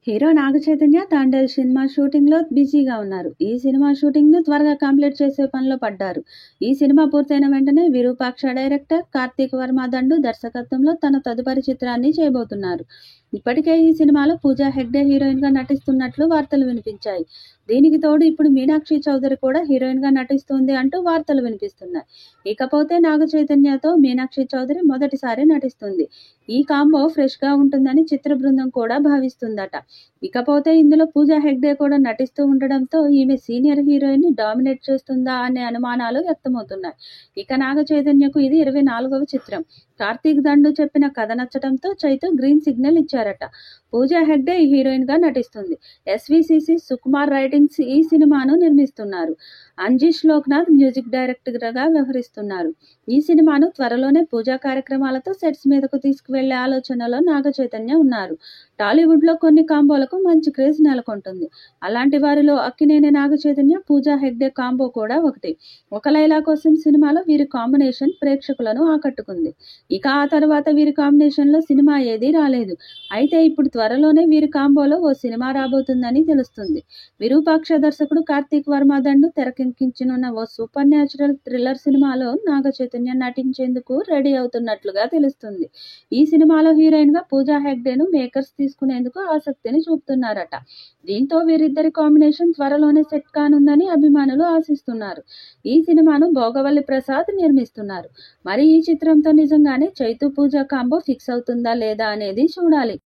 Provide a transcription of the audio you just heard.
Hero Naga Chaitanya Thandel cinema షూటింగ్లో బిజీగా ఉన్నారు. ఈ సినిమా షూటింగ్ను త్వరగా కంప్లీట్ చేసే పనిలో పడ్డారు. ఈ సినిమా పూర్తయిన వెంటనే విరూపాక్ష డైరెక్టర్ కార్తీక్ వర్మ దండు దర్శకత్వంలో తన తదుపరి చిత్రాన్ని చేయబోతున్నారు. ఇప్పటికే ఈ సినిమాలో పూజా హెగ్డే హీరోయిన్గా నటిస్తున్నట్లు వార్తలు వినిపించాయి. దీనికి తోడు ఇప్పుడు మీనాక్షి చౌదరి కూడా హీరోయిన్గా నటిస్తుంది అంటూ వార్తలు వినిపిస్తున్నాయి. ఇకపోతే నాగ చైతన్యతో మీనాక్షి చౌదరి మొదటిసారి నటిస్తుంది. ఈ కాంబో ఫ్రెష్గా ఉంటుందని చిత్ర బృందం కూడా భావిస్తుందట. ఇకపోతే ఇందులో పూజా హెగ్డే కూడా నటిస్తూ ఉండడంతో ఈమె సీనియర్ హీరోయిన్ ని డామినేట్ చేస్తుందా అనే అనుమానాలు వ్యక్తమవుతున్నాయి. ఇక నాగ చైతన్యకు ఇది 24వ చిత్రం. కార్తీక్ దండు చెప్పిన కథ నచ్చడంతో చైతు గ్రీన్ సిగ్నల్ ఇచ్చారట. పూజా హెగ్డే హీరోయిన్ గా నటిస్తుంది. ఎస్విసిసి సుకుమార్ రైటింగ్స్ ఈ సినిమాను నిర్మిస్తున్నారు. అంజీష్ లోక్నాథ్ మ్యూజిక్ డైరెక్టర్ గా వ్యవహరిస్తున్నారు. ఈ సినిమాను త్వరలోనే పూజా కార్యక్రమాలతో సెట్స్ మీదకు తీసుకువెళ్లే ఆలోచనలో నాగ చైతన్య ఉన్నారు. టాలీవుడ్ లో కొన్ని కాంబోలకు మంచి క్రేజ్ నెలకొంటుంది. అలాంటి వారిలో అక్కినేని నాగ చైతన్య పూజా హెగ్డే కాంబో కూడా ఒకటి. ఒక లైలా కోసం సినిమాలో వీరి కాంబినేషన్ ప్రేక్షకులను ఆకట్టుకుంది. ఇక ఆ తర్వాత వీరి కాంబినేషన్ లో సినిమా ఏదీ రాలేదు. అయితే ఇప్పుడు త్వరలోనే వీరి కాంబోలో ఓ సినిమా రాబోతుందని తెలుస్తుంది. విరూపాక్ష దర్శకుడు కార్తీక్ వర్మ దండు తెరకెక్కించనున్న ఓ సూపర్ న్యాచురల్ థ్రిల్లర్ సినిమాలో నాగ చైతన్య నటించేందుకు రెడీ అవుతున్నట్లుగా తెలుస్తుంది. ఈ సినిమాలో హీరోయిన్ గా పూజా హెగ్డేను మేకర్స్ తీసుకునేందుకు ఆసక్తిని చూపుతున్నారట. దీంతో వీరిద్దరి కాంబినేషన్ త్వరలోనే సెట్ కానుందని అభిమానులు ఆశిస్తున్నారు. ఈ సినిమాను భోగవల్లి ప్రసాద్ నిర్మిస్తున్నారు. మరి ఈ చిత్రంతో నిజంగానే చైతు పూజా కాంబో ఫిక్స్ అవుతుందా లేదా అనేది చూడాలి.